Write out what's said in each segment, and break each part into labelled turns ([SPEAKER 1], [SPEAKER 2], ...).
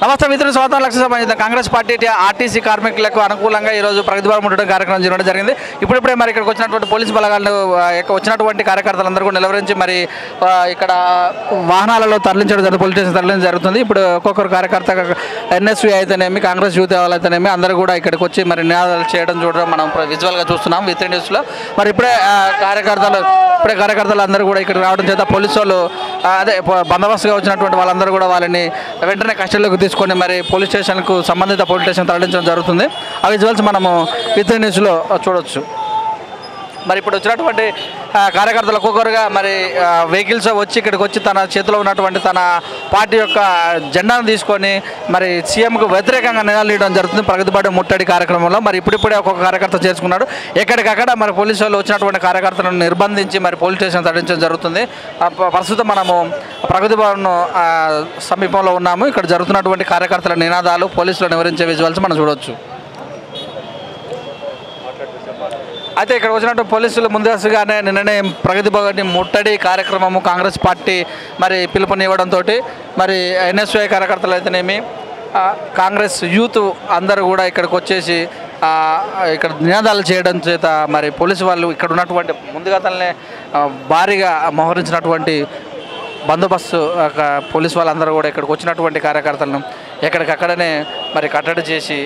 [SPEAKER 1] నమస్తే మిత్రులు, స్వాతంత్ర లక్ష్య సంబంధించిన కాంగ్రెస్ పార్టీ ఆర్టీసీ కార్మికులకు అనుకూలంగా ఈరోజు ప్రగతి భవన్ ముట్టడి కార్యక్రమం చేయడం జరిగింది. ఇప్పుడిప్పుడే మరి ఇక్కడికి వచ్చినటువంటి పోలీసు బలగాలను వచ్చినటువంటి కార్యకర్తలందరూ కూడా నిలవరించి మరి ఇక్కడ వాహనాలలో తరలించడం జరుగుతుంది, పోలీస్ స్టేషన్ తరలించడం జరుగుతుంది. ఇప్పుడు ఒక్కొక్కరు కార్యకర్త ఎన్ఎస్వి అయితేనేమి, కాంగ్రెస్ యూత్ అయితేనేమి అందరూ కూడా ఇక్కడికి వచ్చి మరి నినాదాలు చేయడం చూడడం మనం విజువల్గా చూస్తున్నాం విత్ న్యూస్లో. మరి ఇప్పుడే కార్యకర్తలు అందరూ కూడా ఇక్కడికి రావడం చేత పోలీసు వాళ్ళు అదే బందోబస్తుగా వచ్చినటువంటి వాళ్ళందరూ కూడా వాళ్ళని వెంటనే కస్టడీలోకి తీసుకొని మరి పోలీస్ స్టేషన్కు సంబంధిత పోలీస్ స్టేషన్ తరలించడం జరుగుతుంది. ఆ విజువల్స్ మనము విత్ న్యూస్లో చూడవచ్చు. మరి ఇప్పుడు వచ్చినటువంటి కార్యకర్తలు ఒక్కొక్కరుగా మరి వెహికల్స్ వచ్చి ఇక్కడికి వచ్చి తన చేతిలో ఉన్నటువంటి తన పార్టీ యొక్క జెండాను తీసుకొని మరి సీఎంకు వ్యతిరేకంగా నినాదాలు ఇవ్వడం జరుగుతుంది ప్రగతి భవన్ ముట్టడి కార్యక్రమంలో. మరి ఇప్పుడిప్పుడే ఒక్కొక్క కార్యకర్త చేర్చుకున్నాడు. ఎక్కడికక్కడ మరి పోలీసు వాళ్ళు వచ్చినటువంటి కార్యకర్తలను నిర్బంధించి మరి పోలీస్ స్టేషన్ తరలించడం జరుగుతుంది. ప్రస్తుతం మనము ప్రగతి భవన్ సమీపంలో ఉన్నాము. ఇక్కడ జరుగుతున్నటువంటి కార్యకర్తల నినాదాలు పోలీసులు నివారించే విజువల్స్ మనం చూడవచ్చు. అయితే ఇక్కడ వచ్చినట్టు పోలీసులు ముందస్తుగానే నిన్ననే ప్రగతి భవన్ ముట్టడి కార్యక్రమము కాంగ్రెస్ పార్టీ మరి పిలుపునివ్వడంతో మరి ఎన్ఎస్వై కార్యకర్తలు అయితేనేమి కాంగ్రెస్ యూత్ అందరూ కూడా ఇక్కడికి వచ్చేసి ఇక్కడ నినాదాలు చేయడం చేత మరి పోలీసు వాళ్ళు ఇక్కడ ఉన్నటువంటి ముందుగానే భారీగా మోహరించినటువంటి బందోబస్తు పోలీసు వాళ్ళందరూ కూడా ఇక్కడికి వచ్చినటువంటి కార్యకర్తలను ఎక్కడికక్కడనే మరి కట్టడి చేసి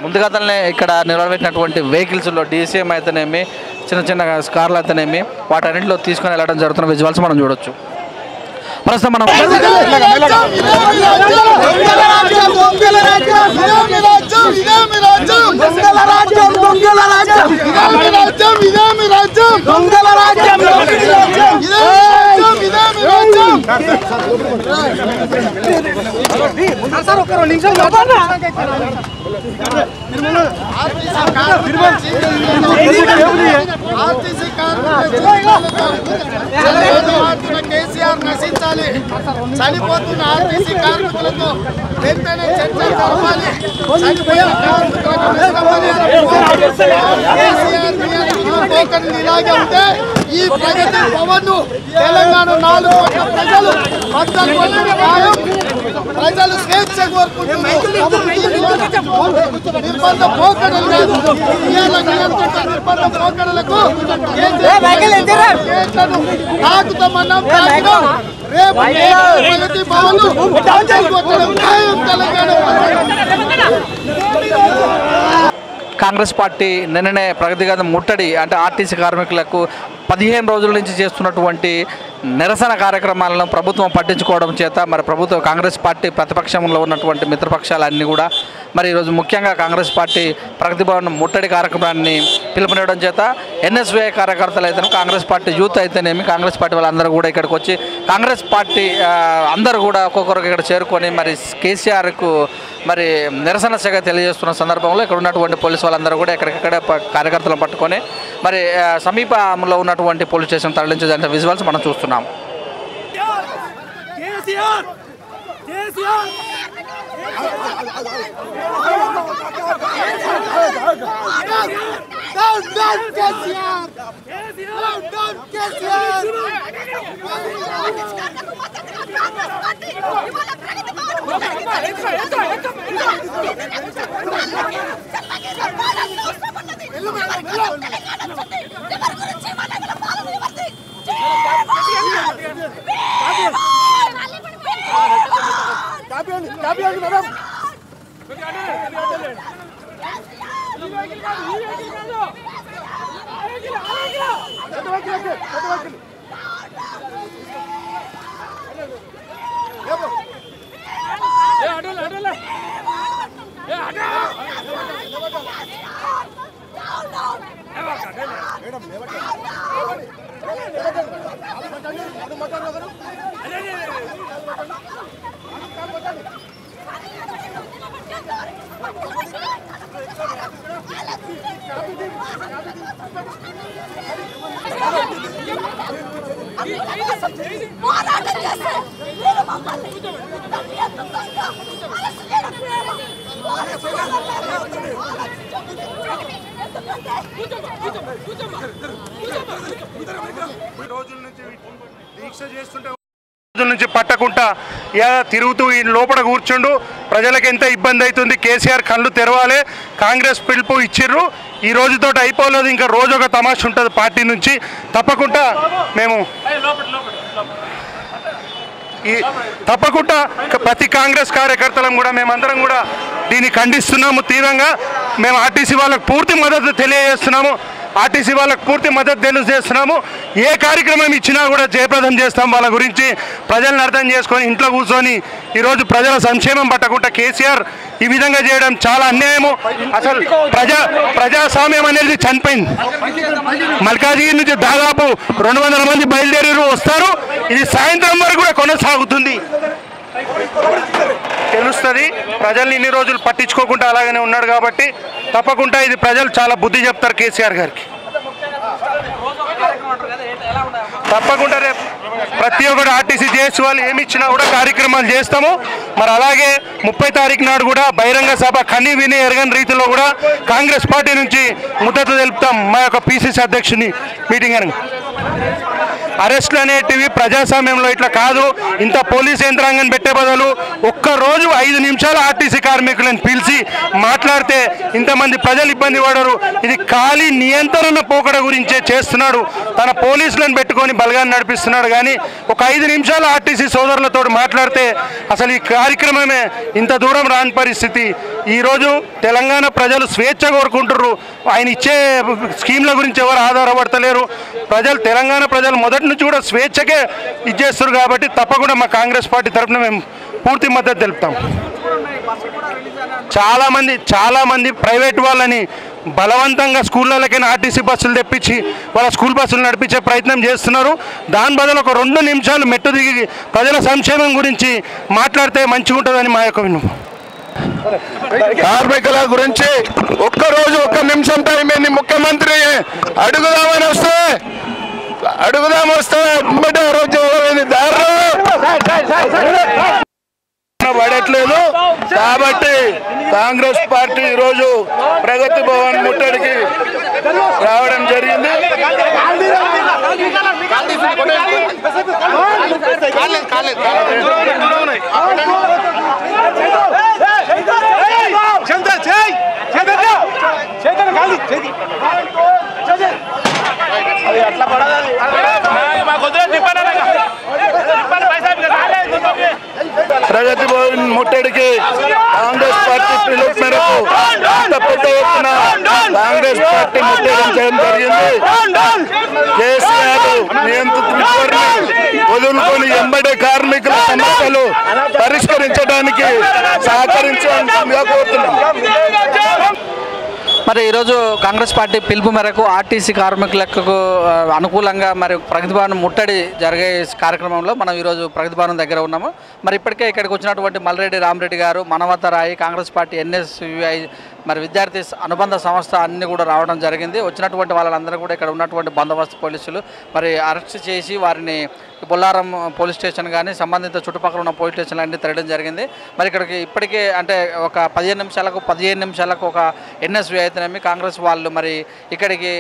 [SPEAKER 1] ముందుగానే ఇక్కడ నిలబెట్టినటువంటి వెహికల్స్లో డీసీఎం అయితేనేమి చిన్న చిన్న కార్లు అయితేనేమి వాటన్నింటిలో తీసుకొని వెళ్ళడం జరుగుతున్న విజువల్స్ మనం చూడొచ్చు. ప్రస్తుతం మనం
[SPEAKER 2] కేసీఆర్ నశించాలి, చనిపోతున్న ఆర్టీసీ కార్మికులతో వెంటనే చర్చ జరపాలి, చనిపోయిన కార్మికులకు ఇలాగే ఉంటే ఈ ప్రగతి భవన్ తెలంగాణ 4 కోట్ల ప్రజలు ప్రజలు స్వేచ్ఛ కోరుకుంటున్నారు. నిర్బంధ పోకడలు కాదు, నిర్బంధ పోకడలకు తాకుతామన్నాం. రేపు ప్రగతి భవన్ తెలంగాణ.
[SPEAKER 1] కాంగ్రెస్ పార్టీ నిన్ననే ప్రగతి ముట్టడి అంటే ఆర్టీసీ కార్మికులకు 15 రోజుల నుంచి చేస్తున్నటువంటి నిరసన కార్యక్రమాలను ప్రభుత్వం పట్టించుకోవడం చేత మరి కాంగ్రెస్ పార్టీ ప్రతిపక్షంలో ఉన్నటువంటి మిత్రపక్షాలన్నీ కూడా మరి ఈరోజు ముఖ్యంగా కాంగ్రెస్ పార్టీ ప్రగతి భవన్ ముట్టడి కార్యక్రమాన్ని పిలుపునివ్వడం చేత ఎన్ఎస్వై కార్యకర్తలు అయితేనే కాంగ్రెస్ పార్టీ యూత్ అయితేనేమి కాంగ్రెస్ పార్టీ వాళ్ళందరూ కూడా ఇక్కడికి వచ్చి కాంగ్రెస్ పార్టీ అందరూ కూడా ఒక్కొక్కరికి ఇక్కడ చేరుకొని మరి కేసీఆర్కు మరి నిరసన శాఖ తెలియజేస్తున్న సందర్భంలో ఇక్కడ ఉన్నటువంటి పోలీసు వాళ్ళందరూ కూడా ఎక్కడికక్కడ కార్యకర్తలను పట్టుకొని మరి సమీపంలో ఉన్నటువంటి పోలీస్ స్టేషన్ తరలించేదంటే విజువల్స్ మనం చూస్తున్నాం.
[SPEAKER 3] రోజుల నుంచి దీక్ష చేస్తుంటే నుంచి పట్టకుండా తిరుగుతూ ఈ లోపల కూర్చుండు. ప్రజలకు ఎంత ఇబ్బంది అవుతుంది. కేసీఆర్ కళ్ళు తెరవాలి. కాంగ్రెస్ పిలుపు ఇచ్చిర్రు. ఈ రోజుతో అయిపోలేదు, ఇంకా రోజు ఒక తమాషా ఉంటుంది పార్టీ నుంచి. తప్పకుండా మేము ప్రతి కాంగ్రెస్ కార్యకర్తలం కూడా మేమందరం కూడా దీన్ని ఖండిస్తున్నాము తీవ్రంగా. మేము ఆర్టీసీ వాళ్ళకు పూర్తి మద్దతు తెలియజేస్తున్నాము. ఆర్టీసీ వాళ్ళకు పూర్తి మద్దతు తెలియజేస్తున్నాము. ఏ కార్యక్రమం ఇచ్చినా కూడా జయప్రదం చేస్తాం. వాళ్ళ గురించి ప్రజలను అర్థం చేసుకొని ఇంట్లో కూర్చొని ఈరోజు ప్రజల సంక్షేమం పట్టకుండా కేసీఆర్ ఈ విధంగా చేయడం చాలా అన్యాయము. అసలు ప్రజాస్వామ్యం అనేది చనిపోయింది. మల్కాజిగిరి నుంచి దాదాపు 200 మంది బయలుదేరి వస్తారు. ఇది సాయంత్రం వరకు కూడా కొనసాగుతుంది. తెలుస్తుంది ప్రజల్ని ఇన్ని రోజులు పట్టించుకోకుండా అలాగనే ఉన్నాడు కాబట్టి తప్పకుండా ఇది ప్రజలు చాలా బుద్ధి చెప్తారు కేసీఆర్ గారికి. తప్పకుండా రేపు ప్రతి ఒక్కరు ఆర్టీసీ జేఏసీ వాళ్ళు ఏమి ఇచ్చినా కూడా కార్యక్రమాలు చేస్తాము. మరి అలాగే 30 తారీఖు నాడు కూడా బహిరంగ సభ కనీ విని ఎరగని రీతిలో కూడా కాంగ్రెస్ పార్టీ నుంచి మద్దతు తెలుపుతాం. మా యొక్క పీసీసీ అధ్యక్షుని మీటింగ్ అని అరెస్టులు అనేటివి ప్రజాస్వామ్యంలో ఇట్లా కాదు. ఇంత పోలీస్ యంత్రాంగం పెట్టే బదులు ఒక్కరోజు 5 నిమిషాలు ఆర్టీసీ కార్మికులను పిలిచి మాట్లాడితే ఇంతమంది ప్రజలు ఇబ్బంది పడరు. ఇది ఖాళీ నియంత్రణ పోకడ గురించే చేస్తున్నాడు. తన పోలీసులను పెట్టుకొని బలగాన్ని నడిపిస్తున్నాడు. కానీ ఒక 5 నిమిషాలు ఆర్టీసీ సోదరులతో మాట్లాడితే అసలు ఈ కార్యక్రమమే ఇంత దూరం రాని పరిస్థితి. ఈరోజు తెలంగాణ ప్రజలు స్వేచ్ఛ కోరుకుంటున్నారు. ఆయన ఇచ్చే స్కీమ్ల గురించి ఎవరు ఆధారపడతలేరు. తెలంగాణ ప్రజలు మొదటి నుంచి కూడా స్వేచ్ఛకే ఇచ్చేస్తారు. కాబట్టి తప్పకుండా మా కాంగ్రెస్ పార్టీ తరఫున మేము పూర్తి మద్దతు తెలుపుతాం. చాలామంది ప్రైవేట్ వాళ్ళని బలవంతంగా స్కూళ్ళకైనా ఆర్టీసీ బస్సులు తెప్పించి వాళ్ళ స్కూల్ బస్సులు నడిపించే ప్రయత్నం చేస్తున్నారు. దాని బదులు ఒక 2 నిమిషాలు మెట్టు దిగి ప్రజల సంక్షేమం గురించి మాట్లాడితే మంచిగా ఉంటుందని మా యొక్క విన్నపం.
[SPEAKER 4] కార్మికుల గురించి ఒక్కరోజు 1 నిమిషం టైం ఏంది? ముఖ్యమంత్రి అడుగుదామని వస్తే రోజు పడట్లేదు. కాబట్టి కాంగ్రెస్ పార్టీ ఈరోజు ప్రగతి భవన్ ముట్టడికి రావడం జరిగింది. ప్రగతి భవన్ ముట్టడికి కాంగ్రెస్ పార్టీ పిలుపు మేరకు పెద్ద ఎత్తున కాంగ్రెస్ పార్టీ ముట్టడి చేయడం జరిగింది. కేసీఆర్ నియంత్రణ వదులుకొని ఎంబడే కార్మికుల సమస్యలు పరిష్కరించడానికి సహకరించాల్సిందిగా కోరుతున్నాం.
[SPEAKER 1] మరి ఈరోజు కాంగ్రెస్ పార్టీ పిలుపు మేరకు ఆర్టీసీ కార్మికులకు అనుకూలంగా మరి ప్రగతి భవన్ ముట్టడి జరిగే కార్యక్రమంలో మనం ఈరోజు ప్రగతి భవన్ దగ్గర ఉన్నాము. మరి ఇప్పటికే ఇక్కడికి వచ్చినటువంటి మల్రెడ్డి రామరెడ్డి గారు, మనవతరాయి, కాంగ్రెస్ పార్టీ NSUI మరి విద్యార్థి అనుబంధ సంస్థ అన్నీ కూడా రావడం జరిగింది. వచ్చినటువంటి వాళ్ళందరూ కూడా ఇక్కడ ఉన్నటువంటి బందోబస్తు పోలీసులు మరి అరెస్ట్ చేసి వారిని బొల్లారం పోలీస్ స్టేషన్ కానీ సంబంధిత చుట్టుపక్కల ఉన్న పోలీస్ స్టేషన్లు అన్నీ తిరగడం జరిగింది. మరి ఇక్కడికి ఇప్పటికే అంటే ఒక 15 నిమిషాలకు ఒక NSUI అయితేనేమి కాంగ్రెస్ వాళ్ళు మరి ఇక్కడికి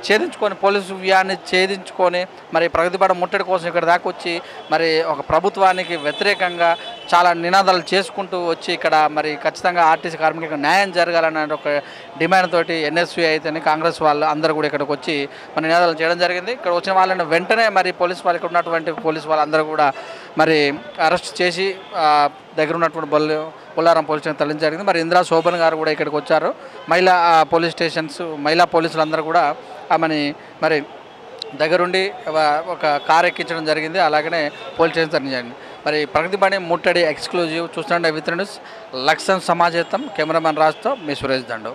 [SPEAKER 1] ఛేదించుకొని పోలీసు వ్యాన్ని ఛేదించుకొని మరి ప్రగతి భవన్ ముట్టడి కోసం ఇక్కడ దాకా వచ్చి మరి ఒక ప్రభుత్వానికి వ్యతిరేకంగా చాలా నినాదాలు చేసుకుంటూ వచ్చి ఇక్కడ మరి ఖచ్చితంగా ఆర్టీసీ కార్మికులకు న్యాయం జరగాలనే ఒక డిమాండ్ తోటి NSUI అయితేనే కాంగ్రెస్ వాళ్ళు అందరూ కూడా ఇక్కడికి వచ్చి మరి నినాదాలు చేయడం జరిగింది. ఇక్కడ వచ్చిన వాళ్ళని వెంటనే మరి పోలీసు వాళ్ళు ఇక్కడ ఉన్నటువంటి పోలీసు వాళ్ళందరూ కూడా మరి అరెస్ట్ చేసి దగ్గర ఉన్నటువంటి బొల్లారం పోలీస్ స్టేషన్ తరలించడం జరిగింది. మరి ఇందిరా శోభన్ గారు కూడా ఇక్కడికి వచ్చారు. మహిళా పోలీసులందరూ కూడా ఆమెని మరి దగ్గరుండి ఒక కారు ఎక్కించడం జరిగింది. అలాగనే పోలీస్ స్టేషన్ తరలించండి. మరి ప్రగతి భవన్ ముట్టడి ఎక్స్క్లూజివ్ చూస్తుండే విత్ న్యూస్ లక్ష్యం సమాజేతం కెమెరామెన్ రాజ్తో మీ సురేష్ దండు.